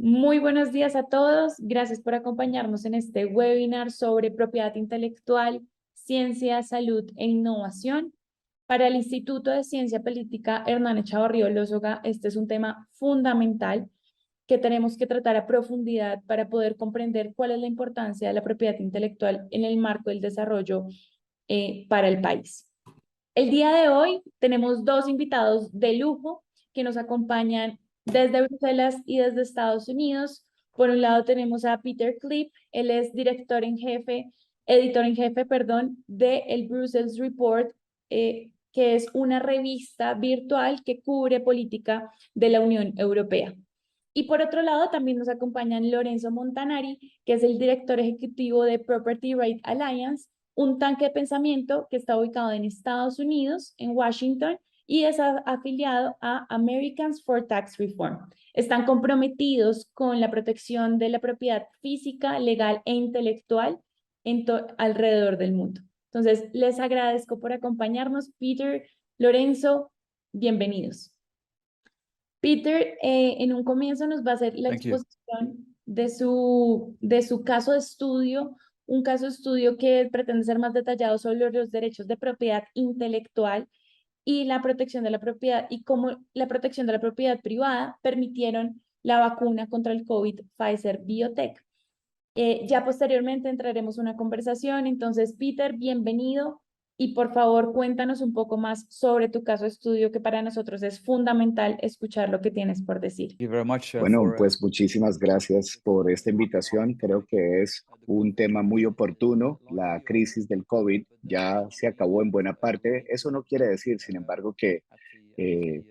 Muy buenos días a todos. Gracias por acompañarnos en este webinar sobre propiedad intelectual, ciencia, salud e innovación. Para el Instituto de Ciencia Política Hernán Echavarría Olózoga, este es un tema fundamental que tenemos que tratar a profundidad para poder comprender cuál es la importancia de la propiedad intelectual en el marco del desarrollo para el país. El día de hoy tenemos dos invitados de lujo que nos acompañan desde Bruselas y desde Estados Unidos. Por un lado tenemos a Peter Clip, él es editor en jefe, perdón, de el Brussels Report, que es una revista virtual que cubre política de la Unión Europea. Y por otro lado también nos acompañan Lorenzo Montanari, que es el director ejecutivo de Property Right Alliance, un tanque de pensamiento que está ubicado en Estados Unidos, en Washington, y es afiliado a Americans for Tax Reform. Están comprometidos con la protección de la propiedad física, legal e intelectual alrededor del mundo. Entonces, les agradezco por acompañarnos. Peter, Lorenzo, bienvenidos. Peter, en un comienzo nos va a hacer la exposición de su caso de estudio, un caso de estudio que pretende ser más detallado sobre los derechos de propiedad intelectual y la protección de la propiedad y cómo la protección de la propiedad privada permitieron la vacuna contra el COVID Pfizer Biotech. Ya posteriormente entraremos en una conversación. Entonces, Peter, bienvenido y por favor cuéntanos un poco más sobre tu caso de estudio, que para nosotros es fundamental escuchar lo que tienes por decir. Bueno, pues muchísimas gracias por esta invitación. Creo que es un tema muy oportuno. La crisis del COVID ya se acabó en buena parte. Eso no quiere decir, sin embargo, eh,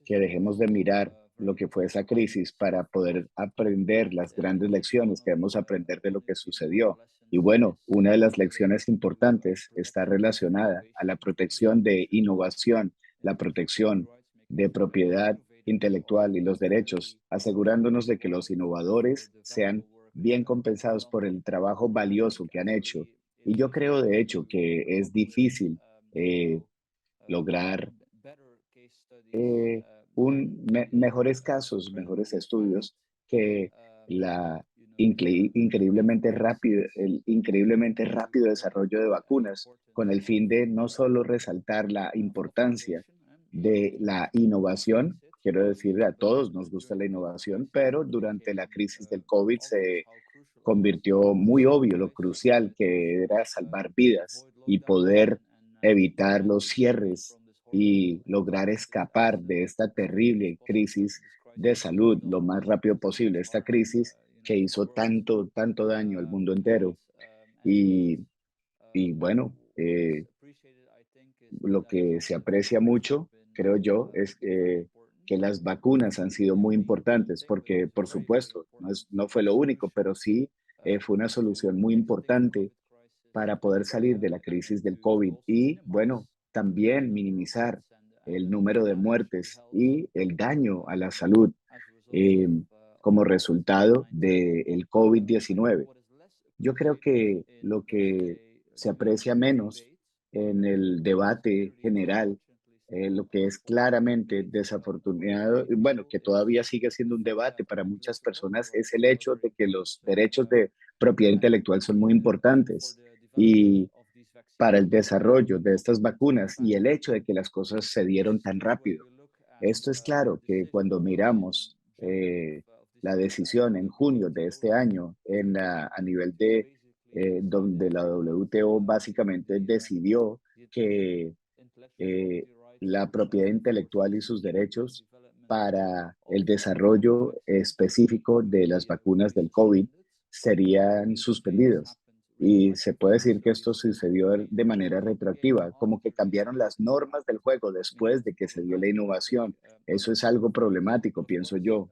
que dejemos de mirar lo que fue esa crisis para poder aprender las grandes lecciones que debemos aprender de lo que sucedió. Y bueno, una de las lecciones importantes está relacionada a la protección de innovación, la protección de propiedad intelectual y los derechos, asegurándonos de que los innovadores sean bien compensados por el trabajo valioso que han hecho. Y yo creo, de hecho, que es difícil lograr eh, mejores casos, mejores estudios que la el increíblemente rápido desarrollo de vacunas con el fin de no solo resaltar la importancia de la innovación, quiero decir, a todos nos gusta la innovación, pero durante la crisis del COVID se convirtió muy obvio lo crucial que era salvar vidas y poder evitar los cierres y lograr escapar de esta terrible crisis de salud lo más rápido posible, esta crisis que hizo tanto daño al mundo entero. Y, y bueno, lo que se aprecia mucho, creo yo, es que las vacunas han sido muy importantes porque, por supuesto, no fue lo único, pero sí fue una solución muy importante para poder salir de la crisis del COVID y, bueno, también minimizar el número de muertes y el daño a la salud eh, como resultado del COVID-19. Yo creo que lo que se aprecia menos en el debate general, lo que es claramente desafortunado, bueno, que todavía sigue siendo un debate para muchas personas, es el hecho de que los derechos de propiedad intelectual son muy importantes y para el desarrollo de estas vacunas y el hecho de que las cosas se dieron tan rápido. Esto es claro que cuando miramos la decisión en junio de este año a nivel de donde la WTO básicamente decidió que eh, la propiedad intelectual y sus derechos para el desarrollo específico de las vacunas del COVID serían suspendidos. Y se puede decir que esto sucedió de manera retroactiva, como que cambiaron las normas del juego después de que se dio la innovación. Eso es algo problemático, pienso yo.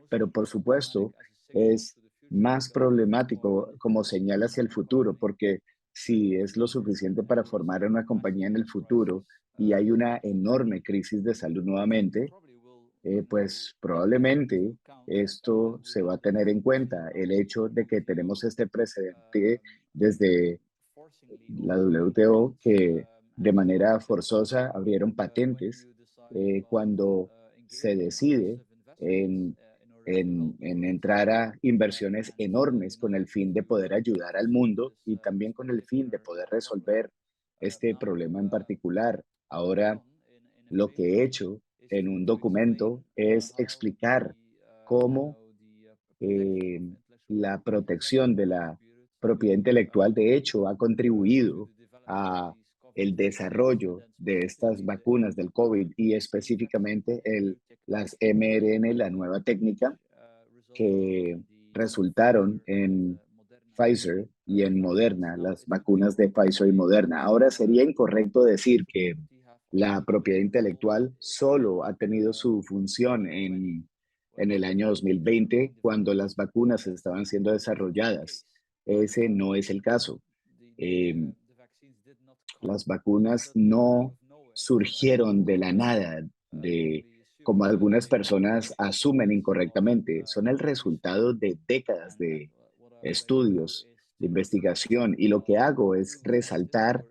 Pero por supuesto, es más problemático como señal hacia el futuro, porque si es lo suficiente para formar una compañía en el futuro y hay una enorme crisis de salud nuevamente, pues probablemente esto se va a tener en cuenta. El hecho de que tenemos este precedente desde la WTO que de manera forzosa abrieron patentes cuando se decide en en entrar a inversiones enormes con el fin de poder ayudar al mundo y también con el fin de poder resolver este problema en particular. Ahora, lo que he hecho en un documento es explicar cómo eh, la protección de la propiedad intelectual, de hecho, ha contribuido a el desarrollo de estas vacunas del COVID y específicamente las mRNA, la nueva técnica que resultaron en Pfizer y en Moderna, las vacunas de Pfizer y Moderna. Ahora sería incorrecto decir que la propiedad intelectual solo ha tenido su función en el año 2020 cuando las vacunas estaban siendo desarrolladas. Ese no es el caso. Eh, las vacunas no surgieron de la nada, de como algunas personas asumen incorrectamente, son el resultado de décadas de estudios, de investigación, y lo que hago es resaltar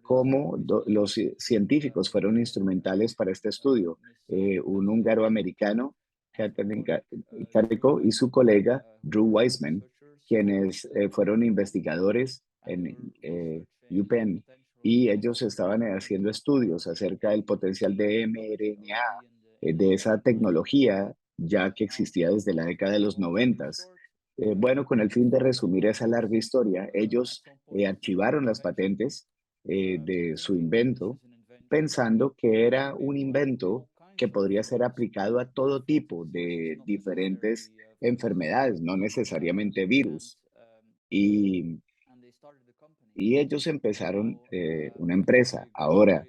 cómo los científicos fueron instrumentales para este estudio. Un húngaro americano, Katalin Karikó, y su colega Drew Weissman, quienes fueron investigadores en UPenn, y ellos estaban haciendo estudios acerca del potencial de mRNA, de esa tecnología ya que existía desde la década de los 90. Bueno, con el fin de resumir esa larga historia, ellos archivaron las patentes de su invento, pensando que era un invento que podría ser aplicado a todo tipo de diferentes enfermedades, no necesariamente virus. Y, y ellos empezaron una empresa. Ahora,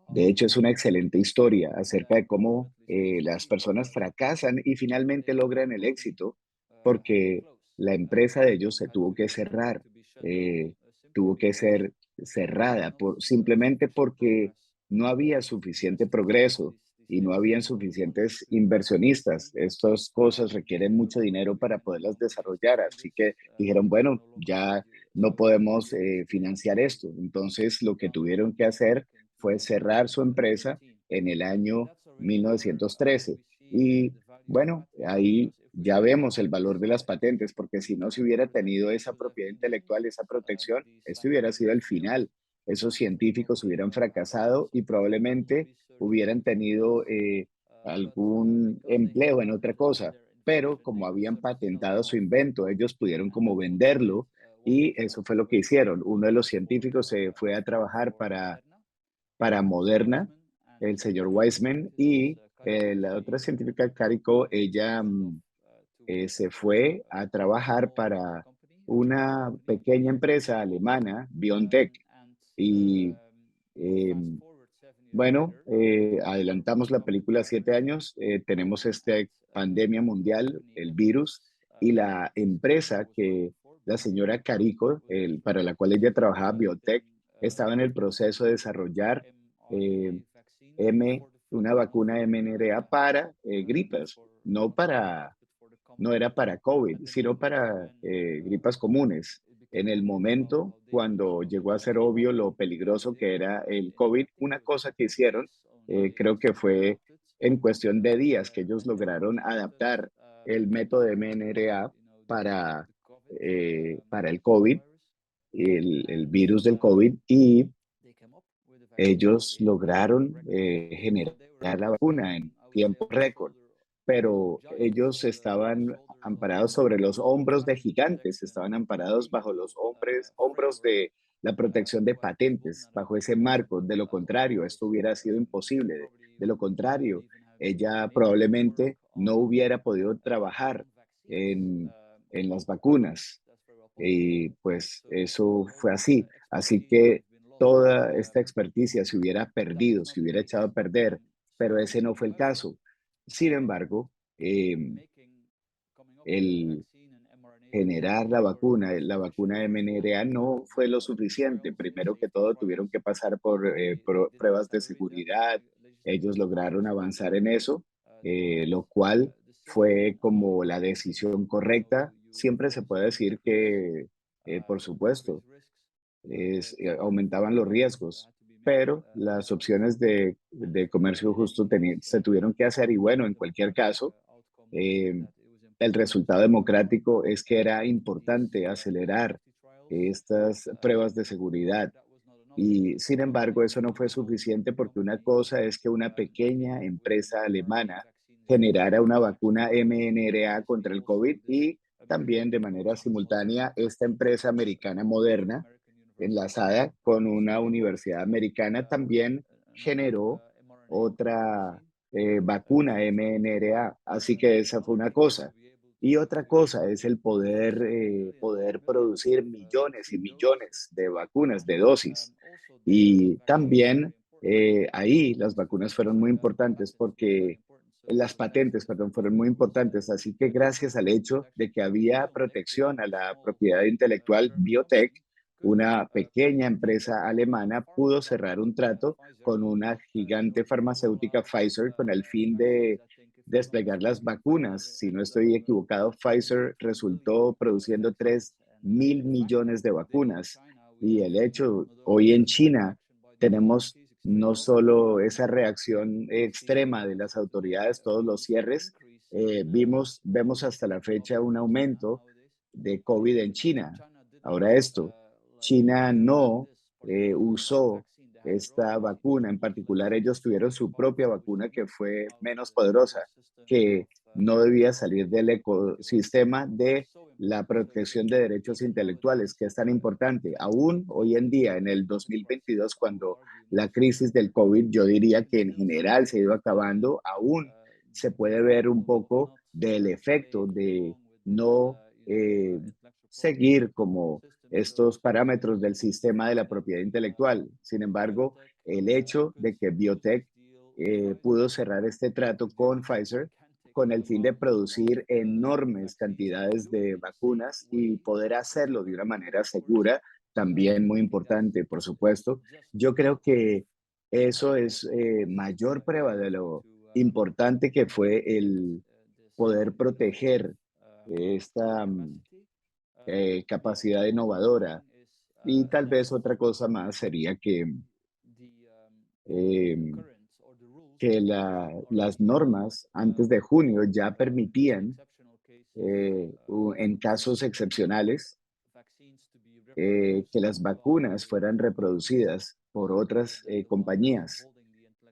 de hecho, es una excelente historia acerca de cómo las personas fracasan y finalmente logran el éxito porque la empresa de ellos se tuvo que cerrar, eh, tuvo que ser cerrada simplemente porque no había suficiente progreso y no habían suficientes inversionistas. Estas cosas requieren mucho dinero para poderlas desarrollar, así que dijeron, bueno, ya no podemos financiar esto. Entonces, lo que tuvieron que hacer fue cerrar su empresa en el año 1913. Y bueno, ahí ya vemos el valor de las patentes, porque si no se hubiera tenido esa propiedad intelectual, esa protección, esto hubiera sido el final. Esos científicos hubieran fracasado y probablemente hubieran tenido algún empleo en otra cosa, pero como habían patentado su invento, ellos pudieron como venderlo y eso fue lo que hicieron. Uno de los científicos se fue a trabajar para Moderna, el señor Weissman, y la otra científica, Kariko, ella se fue a trabajar para una pequeña empresa alemana, BioNTech, y eh, bueno, adelantamos la película 7 años, tenemos esta pandemia mundial, el virus, y la empresa que la señora Carico, para la cual ella trabajaba, Biotech, estaba en el proceso de desarrollar eh, M, una vacuna mRNA para gripas, no era para COVID, sino para gripas comunes. En el momento cuando llegó a ser obvio lo peligroso que era el COVID, una cosa que hicieron, creo que fue en cuestión de días que ellos lograron adaptar el método de mRNA para el COVID, el virus del COVID, y ellos lograron generar la vacuna en tiempo récord, pero ellos estaban amparados sobre los hombros de gigantes, estaban amparados bajo los hombros de la protección de patentes, bajo ese marco. De lo contrario, esto hubiera sido imposible. De lo contrario, ella probablemente no hubiera podido trabajar en las vacunas. Y pues eso fue así. Así que toda esta experticia se hubiera perdido, se hubiera echado a perder, pero ese no fue el caso. Sin embargo, el generar la vacuna de mRNA no fue lo suficiente. Primero que todo, tuvieron que pasar por pruebas de seguridad. Ellos lograron avanzar en eso, lo cual fue como la decisión correcta. Siempre se puede decir que, por supuesto, aumentaban los riesgos, pero las opciones de comercio justo se tuvieron que hacer y bueno, en cualquier caso, eh, el resultado democrático es que era importante acelerar estas pruebas de seguridad. Y sin embargo, eso no fue suficiente porque una cosa es que una pequeña empresa alemana generara una vacuna mRNA contra el COVID y también de manera simultánea esta empresa americana Moderna, enlazada con una universidad americana, también generó otra vacuna mRNA. Así que esa fue una cosa. Y otra cosa es el poder producir millones y millones de vacunas, de dosis. Y también ahí las vacunas fueron muy importantes porque las patentes, perdón, fueron muy importantes. Así que gracias al hecho de que había protección a la propiedad intelectual, Biotech, una pequeña empresa alemana, pudo cerrar un trato con una gigante farmacéutica, Pfizer, con el fin de desplegar las vacunas. Si no estoy equivocado, Pfizer resultó produciendo 3.000 millones de vacunas. Y el hecho, hoy en China tenemos no solo esa reacción extrema de las autoridades, todos los cierres, vemos hasta la fecha un aumento de COVID en China. Ahora esto, China no usó esta vacuna, en particular ellos tuvieron su propia vacuna que fue menos poderosa, que no debía salir del ecosistema de la protección de derechos intelectuales, que es tan importante. Aún hoy en día, en el 2022, cuando la crisis del COVID, yo diría que en general se ha ido acabando, aún se puede ver un poco del efecto de no seguir como estos parámetros del sistema de la propiedad intelectual. Sin embargo, el hecho de que Biotech pudo cerrar este trato con Pfizer con el fin de producir enormes cantidades de vacunas y poder hacerlo de una manera segura, también muy importante, por supuesto. Yo creo que eso es mayor prueba de lo importante que fue el poder proteger esta capacidad innovadora. Y tal vez otra cosa más sería eh, que las normas antes de junio ya permitían, en casos excepcionales, que las vacunas fueran reproducidas por otras compañías,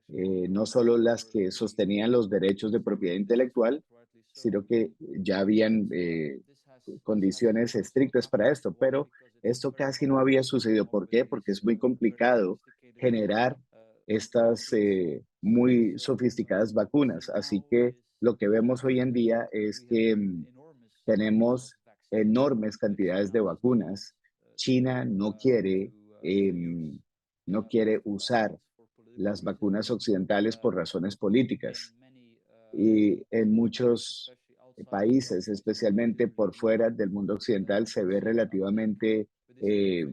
no solo las que sostenían los derechos de propiedad intelectual, sino que ya habían condiciones estrictas para esto, pero esto casi no había sucedido. ¿Por qué? Porque es muy complicado generar estas muy sofisticadas vacunas. Así que lo que vemos hoy en día es que tenemos enormes cantidades de vacunas. China no quiere usar las vacunas occidentales por razones políticas. Y en muchos países, especialmente por fuera del mundo occidental, se ve relativamente eh,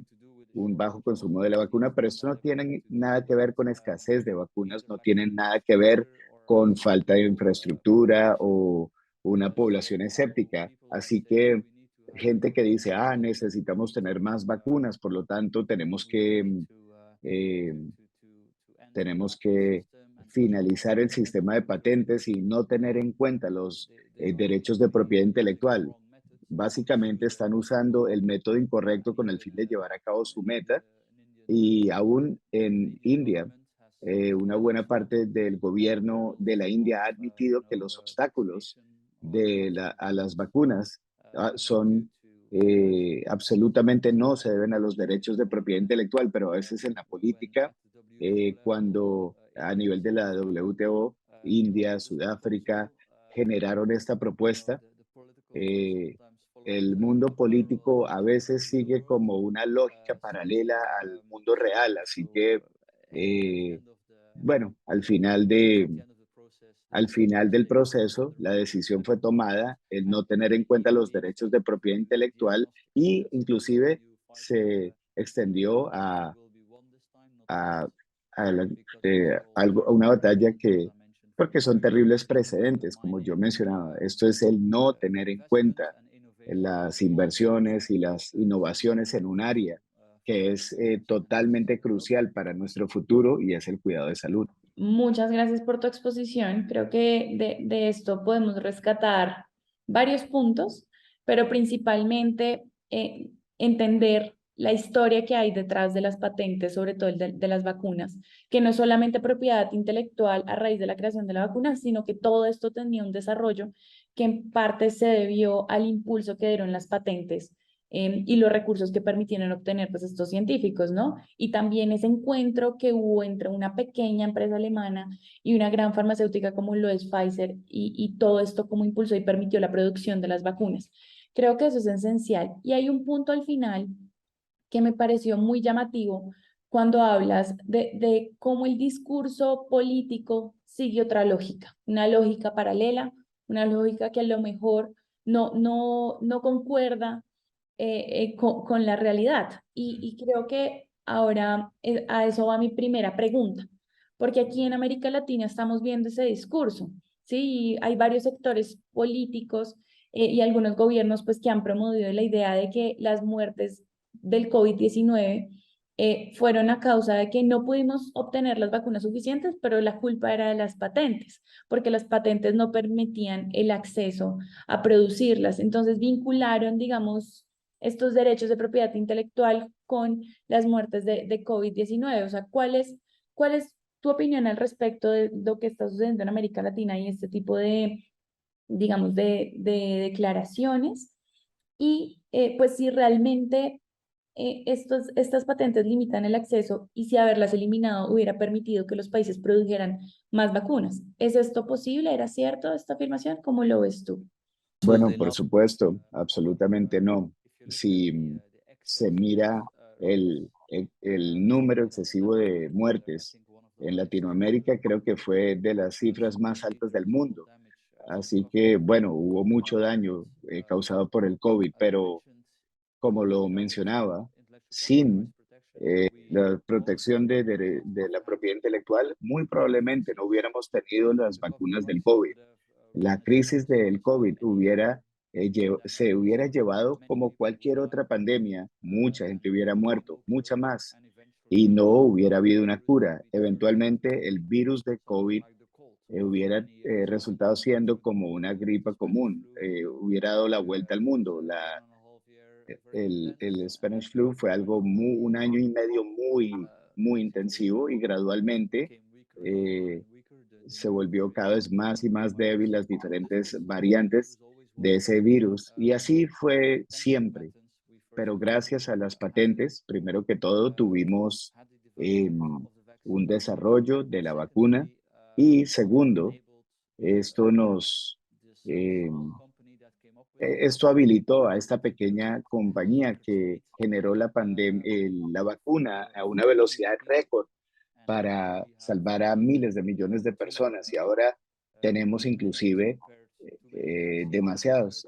un bajo consumo de la vacuna, pero esto no tiene nada que ver con escasez de vacunas, no tiene nada que ver con falta de infraestructura o una población escéptica. Así que gente que dice, necesitamos tener más vacunas, por lo tanto eh, tenemos que finalizar el sistema de patentes y no tener en cuenta los derechos de propiedad intelectual. Básicamente están usando el método incorrecto con el fin de llevar a cabo su meta y aún en India, una buena parte del gobierno de la India ha admitido que los obstáculos a las vacunas son absolutamente no se deben a los derechos de propiedad intelectual, pero a veces en la política, cuando a nivel de la WTO, India, Sudáfrica, generaron esta propuesta, eh, el mundo político a veces sigue como una lógica paralela al mundo real, así que, eh, bueno, al final del proceso, la decisión fue tomada, el no tener en cuenta los derechos de propiedad intelectual y inclusive se extendió a, a una batalla porque son terribles precedentes, como yo mencionaba. Esto es el no tener en cuenta las inversiones y las innovaciones en un área que es totalmente crucial para nuestro futuro y es el cuidado de salud. Muchas gracias por tu exposición. Creo que de esto podemos rescatar varios puntos, pero principalmente entender la historia que hay detrás de las patentes, sobre todo el de las vacunas, que no es solamente propiedad intelectual a raíz de la creación de la vacuna, sino que todo esto tenía un desarrollo que en parte se debió al impulso que dieron las patentes y los recursos que permitieron obtener pues, estos científicos, ¿no? Y también ese encuentro que hubo entre una pequeña empresa alemana y una gran farmacéutica como lo es Pfizer y todo esto como impulsó y permitió la producción de las vacunas. Creo que eso es esencial. Y hay un punto al final que me pareció muy llamativo cuando hablas de cómo el discurso político sigue otra lógica, una lógica paralela, una lógica que a lo mejor no concuerda con la realidad. Y creo que ahora a eso va mi primera pregunta, porque aquí en América Latina estamos viendo ese discurso, ¿sí? Y hay varios sectores políticos y algunos gobiernos pues que han promovido la idea de que las muertes del COVID-19 fueron a causa de que no pudimos obtener las vacunas suficientes, pero la culpa era de las patentes, porque las patentes no permitían el acceso a producirlas. Entonces vincularon, digamos, estos derechos de propiedad intelectual con las muertes de COVID-19. O sea, cuál es tu opinión al respecto de lo que está sucediendo en América Latina y este tipo de, digamos, de declaraciones? Y pues si realmente estas patentes limitan el acceso y si haberlas eliminado hubiera permitido que los países produjeran más vacunas. ¿Es esto posible? ¿Era cierto esta afirmación? ¿Cómo lo ves tú? Bueno, por supuesto, absolutamente no. Si se mira el número excesivo de muertes en Latinoamérica, creo que fue de las cifras más altas del mundo. Así que, bueno, hubo mucho daño causado por el COVID, pero como lo mencionaba, sin la protección de la propiedad intelectual, muy probablemente no hubiéramos tenido las vacunas del COVID. La crisis del COVID se hubiera llevado como cualquier otra pandemia, mucha gente hubiera muerto, mucha más, y no hubiera habido una cura. Eventualmente el virus de COVID hubiera resultado siendo como una gripa común, hubiera dado la vuelta al mundo. El Spanish flu fue algo un año y medio muy intensivo y gradualmente eh, se volvió cada vez más y más débil las diferentes variantes de ese virus. Y así fue siempre. Pero gracias a las patentes, primero que todo, tuvimos un desarrollo de la vacuna y segundo, esto nos, eh, esto habilitó a esta pequeña compañía que generó la vacuna a una velocidad récord para salvar a miles de millones de personas y ahora tenemos inclusive demasiadas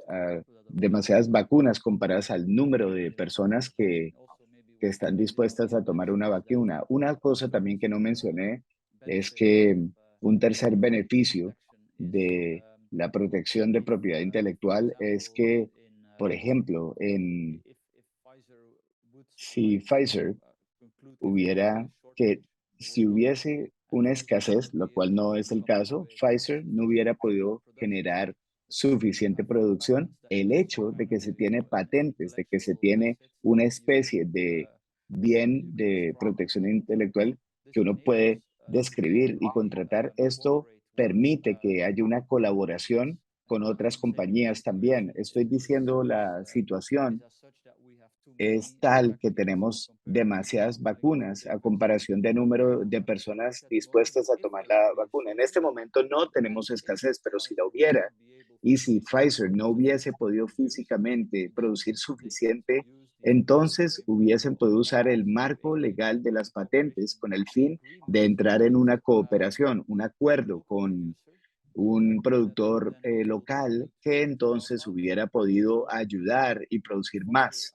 vacunas comparadas al número de personas que están dispuestas a tomar una vacuna. Una cosa también que no mencioné es que un tercer beneficio de la protección de propiedad intelectual es que, por ejemplo, si Pfizer hubiera que si hubiese una escasez, lo cual no es el caso, Pfizer no hubiera podido generar suficiente producción. El hecho de que se tiene patentes, de que se tiene una especie de bien de protección intelectual que uno puede describir y contratar, esto permite que haya una colaboración con otras compañías también. Estoy diciendo la situación es tal que tenemos demasiadas vacunas a comparación de número de personas dispuestas a tomar la vacuna. En este momento no tenemos escasez, pero si la hubiera y si Pfizer no hubiese podido físicamente producir suficiente, entonces hubiesen podido usar el marco legal de las patentes con el fin de entrar en una cooperación, un acuerdo con un productor local que entonces hubiera podido ayudar y producir más.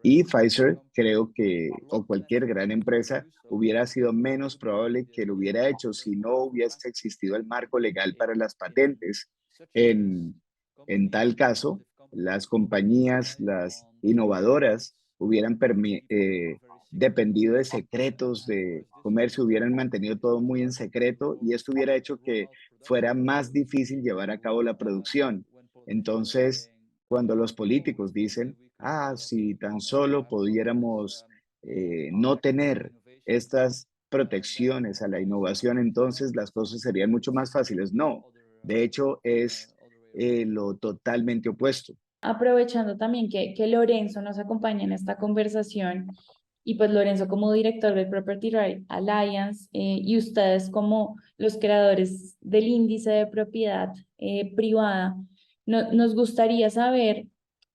Y Pfizer, creo que, o cualquier gran empresa, hubiera sido menos probable que lo hubiera hecho si no hubiese existido el marco legal para las patentes. En, en tal caso, las compañías, las innovadoras, hubieran dependido de secretos comercio hubieran mantenido todo muy en secreto y esto hubiera hecho que fuera más difícil llevar a cabo la producción. Entonces, cuando los políticos dicen, si tan solo pudiéramos no tener estas protecciones a la innovación, entonces las cosas serían mucho más fáciles. No, de hecho es lo totalmente opuesto. Aprovechando también que Lorenzo nos acompaña en esta conversación y pues Lorenzo como director del Property Right Alliance y ustedes como los creadores del índice de propiedad privada, nos gustaría saber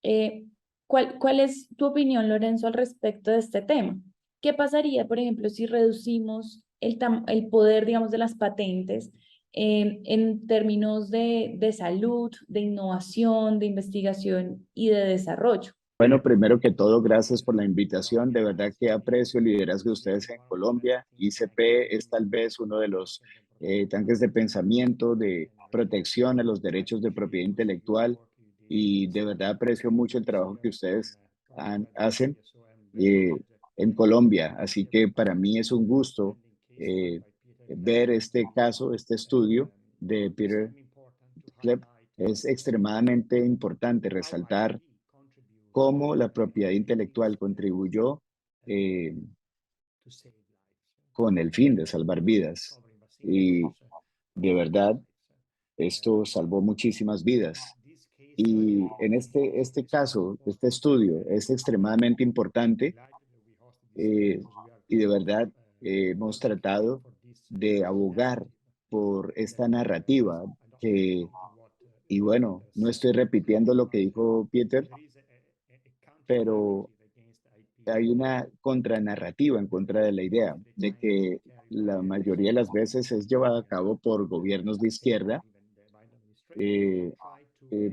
eh, cuál es tu opinión, Lorenzo, al respecto de este tema. ¿Qué pasaría, por ejemplo, si reducimos el poder, digamos, de las patentes en términos de salud, de innovación, de investigación y de desarrollo? Bueno, primero que todo, gracias por la invitación. De verdad que aprecio el liderazgo de ustedes en Colombia. ICP es tal vez uno de los tanques de pensamiento de protección a los derechos de propiedad intelectual y de verdad aprecio mucho el trabajo que ustedes hacen eh, en Colombia. Así que para mí es un gusto eh, ver este caso, este estudio de Peter Klepp. Es extremadamente importante resaltar cómo la propiedad intelectual contribuyó eh, con el fin de salvar vidas. Y de verdad, esto salvó muchísimas vidas. Y en este caso, este estudio es extremadamente importante eh, y de verdad hemos tratado de abogar por esta narrativa que, y bueno, no estoy repitiendo lo que dijo Peter, pero hay una contranarrativa en contra de la idea de que la mayoría de las veces es llevada a cabo por gobiernos de izquierda, eh,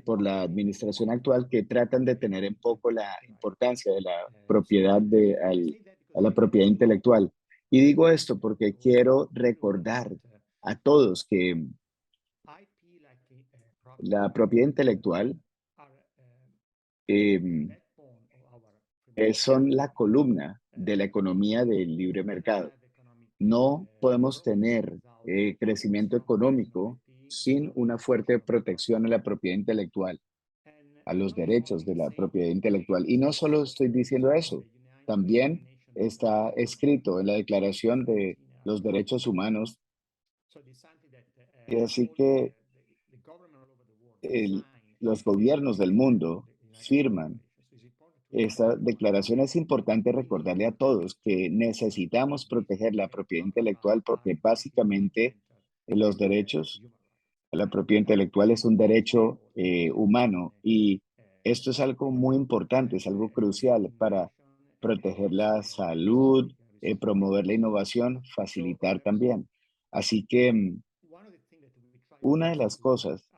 por la administración actual, que tratan de tener en poco la importancia de la propiedad a la propiedad intelectual. Y digo esto porque quiero recordar a todos que la propiedad intelectual eh, son la columna de la economía del libre mercado. No podemos tener crecimiento económico sin una fuerte protección a la propiedad intelectual, a los derechos de la propiedad intelectual. Y no solo estoy diciendo eso, también está escrito en la Declaración de los Derechos Humanos. Y así que el- los gobiernos del mundo firman esta declaración. Es importante recordarle a todos que necesitamos proteger la propiedad intelectual porque básicamente los derechos a la propiedad intelectual es un derecho humano y esto es algo muy importante, es algo crucial para proteger la salud, promover la innovación, facilitar también. Así que una de las cosas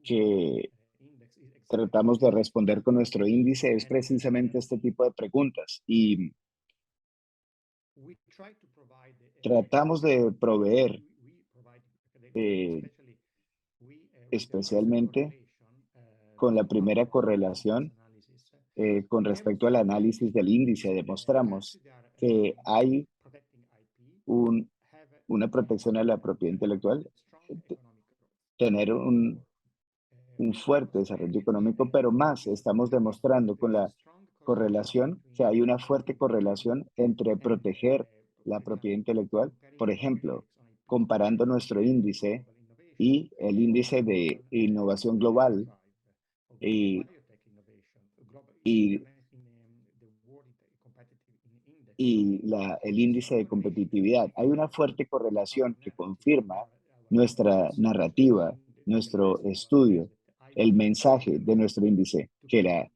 que tratamos de responder con nuestro índice es precisamente este tipo de preguntas y tratamos de proveer eh, especialmente con la primera correlación con respecto al análisis del índice. Demostramos que hay un, una protección a la propiedad intelectual, tener un fuerte desarrollo económico, pero más estamos demostrando con la correlación que hay una fuerte correlación entre proteger la propiedad intelectual, por ejemplo, comparando nuestro índice y el índice de innovación global y, y, el índice de competitividad. Hay una fuerte correlación que confirma nuestra narrativa, nuestro estudio, el mensaje de nuestro índice, que la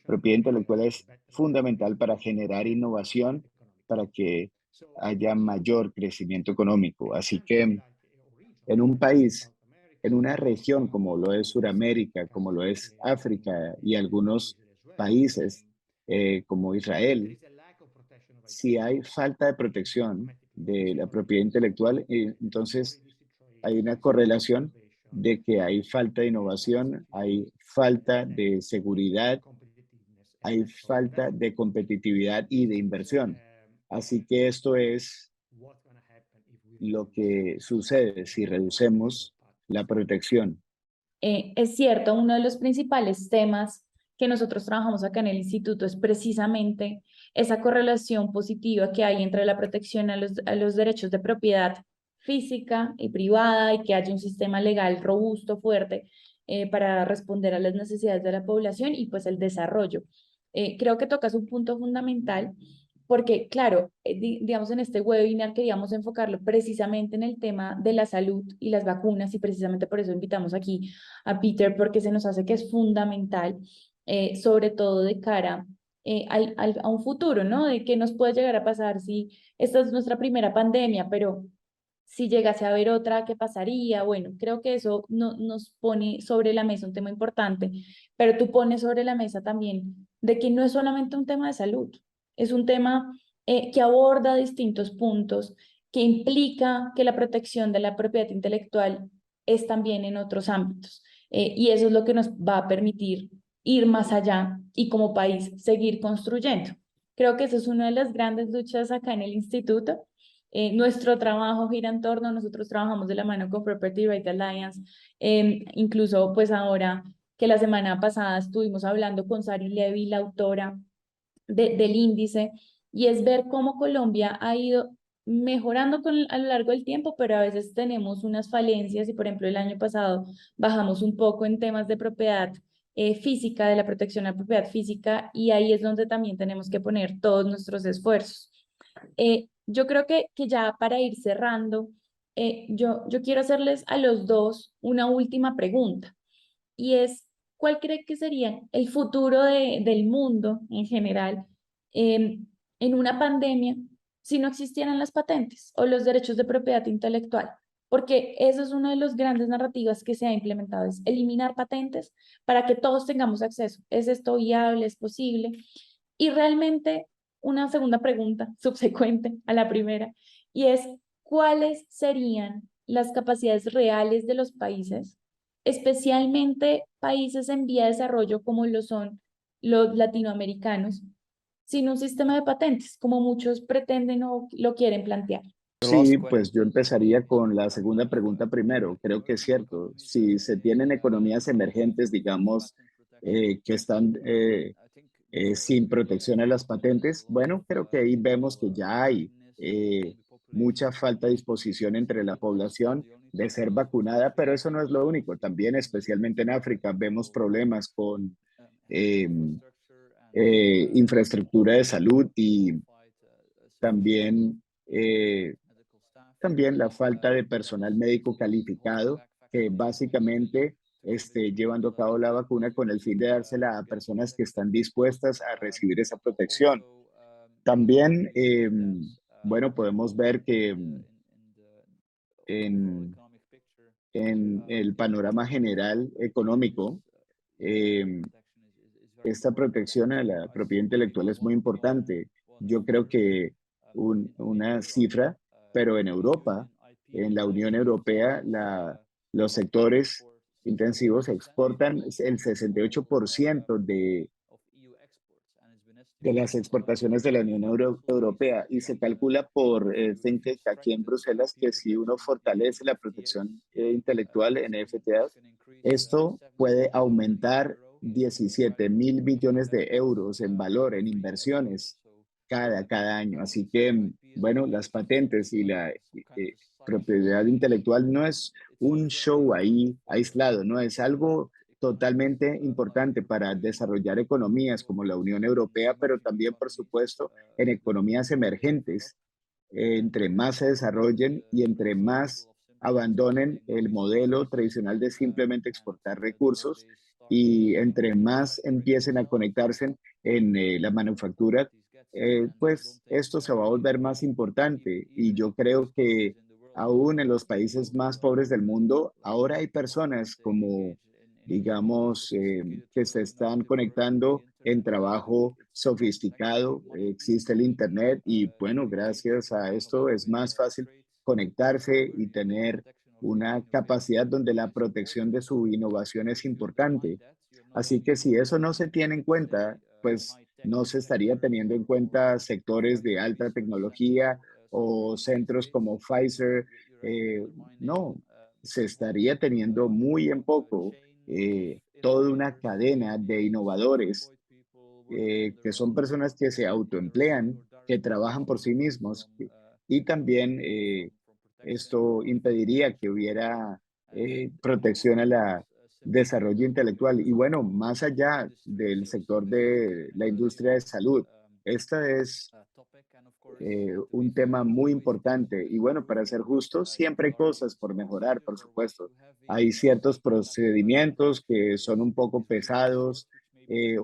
propiedad intelectual es fundamental para generar innovación, para que haya mayor crecimiento económico. Así que en un país, en una región como lo es Sudamérica, como lo es África y algunos países como Israel, si hay falta de protección de la propiedad intelectual, entonces hay una correlación de que hay falta de innovación, hay falta de seguridad, hay falta de competitividad y de inversión. Así que esto es lo que sucede si reducemos la protección. Es cierto, uno de los principales temas que nosotros trabajamos acá en el instituto es precisamente esa correlación positiva que hay entre la protección a los derechos de propiedad física y privada y que haya un sistema legal robusto, fuerte, para responder a las necesidades de la población y pues el desarrollo. Creo que tocas un punto fundamental porque, claro, digamos, en este webinar queríamos enfocarlo precisamente en el tema de la salud y las vacunas y precisamente por eso invitamos aquí a Peter porque se nos hace que es fundamental, sobre todo de cara a un futuro, ¿no? De qué nos puede llegar a pasar si esta es nuestra primera pandemia, pero si llegase a haber otra, ¿qué pasaría? Bueno, creo que eso nos pone sobre la mesa un tema importante, pero tú pones sobre la mesa también de que no es solamente un tema de salud, es un tema que aborda distintos puntos, que implica que la protección de la propiedad intelectual es también en otros ámbitos. Y eso es lo que nos va a permitir ir más allá y como país seguir construyendo. Creo que eso es una de las grandes luchas acá en el instituto. Nuestro trabajo gira en torno, nosotros trabajamos de la mano con Property Right Alliance, incluso pues ahora que la semana pasada estuvimos hablando con Sari Levy, la autora del índice, y es ver cómo Colombia ha ido mejorando a lo largo del tiempo, pero a veces tenemos unas falencias y, por ejemplo, el año pasado bajamos un poco en temas de propiedad física, de la protección a la propiedad física, y ahí es donde también tenemos que poner todos nuestros esfuerzos. Yo creo que ya para ir cerrando, yo quiero hacerles a los dos una última pregunta y es, ¿cuál cree que sería el futuro del mundo en general en una pandemia si no existieran las patentes o los derechos de propiedad intelectual? Porque eso es una de las grandes narrativas que se ha implementado, es eliminar patentes para que todos tengamos acceso. ¿Es esto viable? ¿Es posible? Y realmente una segunda pregunta subsecuente a la primera, y es, ¿cuáles serían las capacidades reales de los países, especialmente países en vía de desarrollo como lo son los latinoamericanos, sin un sistema de patentes, como muchos pretenden o lo quieren plantear? Sí, pues yo empezaría con la segunda pregunta primero. Creo que es cierto. Si se tienen economías emergentes, digamos, que están sin protección a las patentes, bueno, creo que ahí vemos que ya hay mucha falta de disposición entre la población de ser vacunada, pero eso no es lo único. También, especialmente en África, vemos problemas con eh, infraestructura de salud y también, también la falta de personal médico calificado que básicamente esté llevando a cabo la vacuna con el fin de dársela a personas que están dispuestas a recibir esa protección. También, bueno, podemos ver que en, en el panorama general económico, eh, esta protección a la propiedad intelectual es muy importante. Yo creo que una cifra, pero en Europa, en la Unión Europea, los sectores intensivos exportan el 68% de las exportaciones de la Unión Europea y se calcula por think tank aquí en Bruselas que si uno fortalece la protección intelectual en FTAs, esto puede aumentar 17.000 billones de euros en valor, en inversiones cada año. Así que, bueno, las patentes y la propiedad intelectual no es un show ahí aislado, no es algo totalmente importante para desarrollar economías como la Unión Europea, pero también, por supuesto, en economías emergentes. Entre más se desarrollen y entre más abandonen el modelo tradicional de simplemente exportar recursos y entre más empiecen a conectarse en la manufactura, pues esto se va a volver más importante. Y yo creo que aún en los países más pobres del mundo, ahora hay personas como digamos, que se están conectando en trabajo sofisticado. Existe el Internet y bueno, gracias a esto es más fácil conectarse y tener una capacidad donde la protección de su innovación es importante. Así que si eso no se tiene en cuenta, pues no se estaría teniendo en cuenta sectores de alta tecnología o centros como Pfizer. eh, no, se estaría teniendo muy en poco toda una cadena de innovadores que son personas que se autoemplean, que trabajan por sí mismos y también esto impediría que hubiera protección a la desarrollo intelectual. Y bueno, más allá del sector de la industria de salud, esta es un tema muy importante. Y bueno, para ser justo, siempre hay cosas por mejorar, por supuesto. Hay ciertos procedimientos que son un poco pesados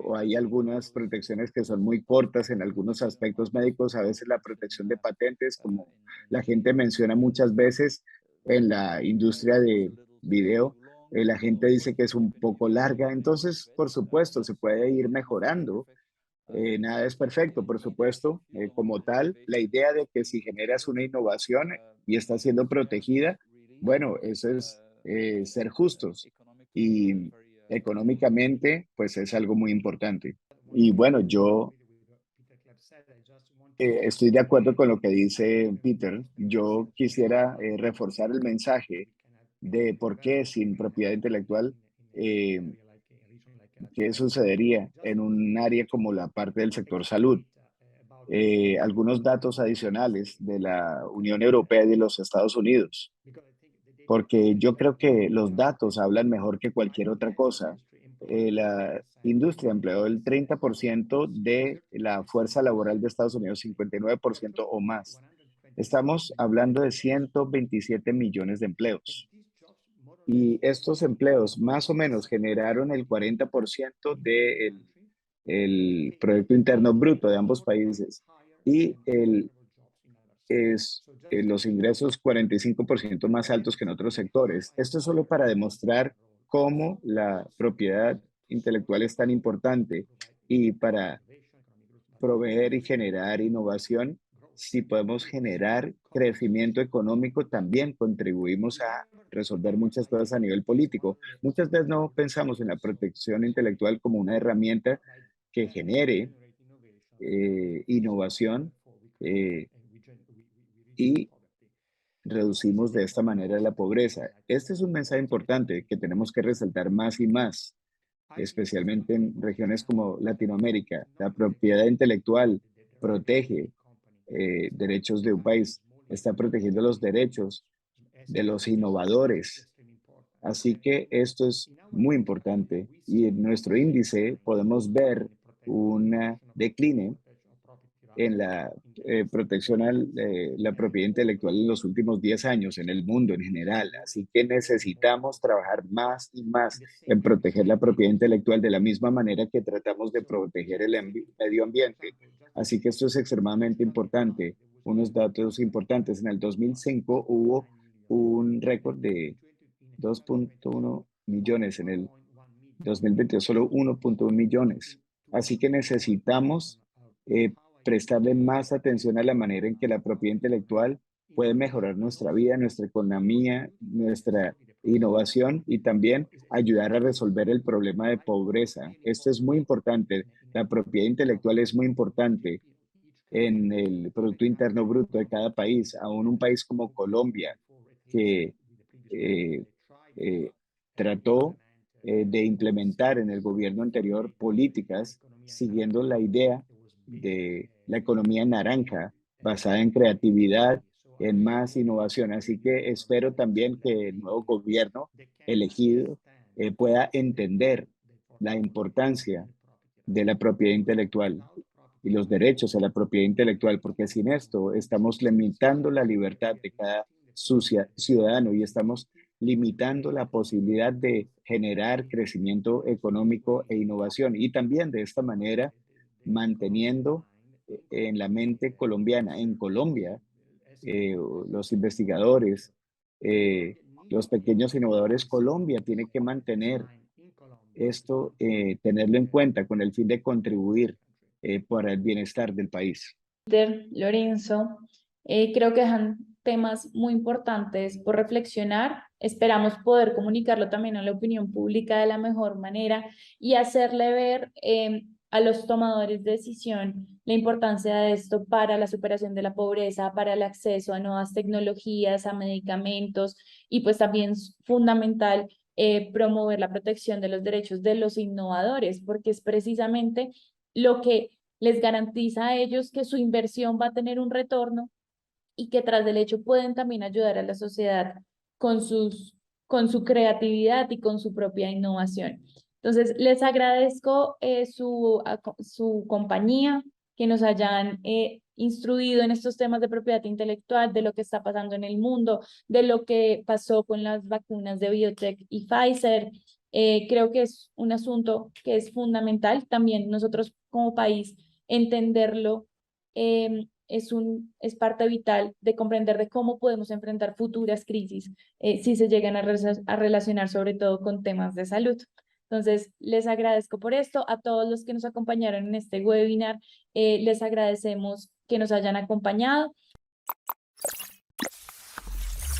o hay algunas protecciones que son muy cortas en algunos aspectos médicos. A veces la protección de patentes, como la gente menciona muchas veces en la industria de video, la gente dice que es un poco larga. Entonces, por supuesto, se puede ir mejorando. Nada es perfecto, por supuesto, como tal. La idea de que si generas una innovación y está siendo protegida, bueno, eso es ser justos. Y económicamente, pues es algo muy importante. Y bueno, yo estoy de acuerdo con lo que dice Peter. Yo quisiera reforzar el mensaje de por qué sin propiedad intelectual, eh, qué sucedería en un área como la parte del sector salud. Algunos datos adicionales de la Unión Europea y de los Estados Unidos, porque yo creo que los datos hablan mejor que cualquier otra cosa. La industria empleó el 30% de la fuerza laboral de Estados Unidos, 59% o más. Estamos hablando de 127 millones de empleos. Y estos empleos más o menos generaron el 40% del el Producto Interno Bruto de ambos países y los ingresos 45% más altos que en otros sectores. Esto es solo para demostrar cómo la propiedad intelectual es tan importante y para proveer y generar innovación. Si podemos generar crecimiento económico, también contribuimos a resolver muchas cosas a nivel político. Muchas veces no pensamos en la protección intelectual como una herramienta que genere innovación eh, y reducimos de esta manera la pobreza. Este es un mensaje importante que tenemos que resaltar más y más, especialmente en regiones como Latinoamérica. La propiedad intelectual protege derechos de un país, está protegiendo los derechos de los innovadores. Así que esto es muy importante y en nuestro índice podemos ver un decline en la protección a la propiedad intelectual en los últimos 10 años en el mundo en general. Así que necesitamos trabajar más y más en proteger la propiedad intelectual de la misma manera que tratamos de proteger el medio ambiente. Así que esto es extremadamente importante. Unos datos importantes. En el 2005 hubo un récord de 2.1 millones, en el 2022 solo 1.1 millones. Así que necesitamos eh, prestarle más atención a la manera en que la propiedad intelectual puede mejorar nuestra vida, nuestra economía, nuestra innovación y también ayudar a resolver el problema de pobreza. Esto es muy importante. La propiedad intelectual es muy importante en el Producto Interno Bruto de cada país, aún un país como Colombia, que eh, eh, trató de implementar en el gobierno anterior políticas siguiendo la idea de la economía naranja, basada en creatividad, en más innovación. Así que espero también que el nuevo gobierno elegido pueda entender la importancia de la propiedad intelectual y los derechos a la propiedad intelectual, porque sin esto estamos limitando la libertad de cada ciudadano y estamos limitando la posibilidad de generar crecimiento económico e innovación. Y también de esta manera manteniendo en la mente colombiana, en Colombia, los investigadores, eh, los pequeños innovadores, Colombia tiene que mantener esto, tenerlo en cuenta con el fin de contribuir para el bienestar del país. Peter, Lorenzo, creo que dejan temas muy importantes por reflexionar. Esperamos poder comunicarlo también a la opinión pública de la mejor manera y hacerle ver a los tomadores de decisión la importancia de esto para la superación de la pobreza, para el acceso a nuevas tecnologías, a medicamentos y pues también es fundamental promover la protección de los derechos de los innovadores, porque es precisamente lo que les garantiza a ellos que su inversión va a tener un retorno y que tras del hecho pueden también ayudar a la sociedad con con su creatividad y con su propia innovación. Entonces, les agradezco su compañía, que nos hayan instruido en estos temas de propiedad intelectual, de lo que está pasando en el mundo, de lo que pasó con las vacunas de BioNTech y Pfizer. Creo que es un asunto que es fundamental también nosotros como país entenderlo. Es parte vital de comprender de cómo podemos enfrentar futuras crisis si se llegan a relacionar sobre todo con temas de salud. Entonces, les agradezco por esto. A todos los que nos acompañaron en este webinar, les agradecemos que nos hayan acompañado.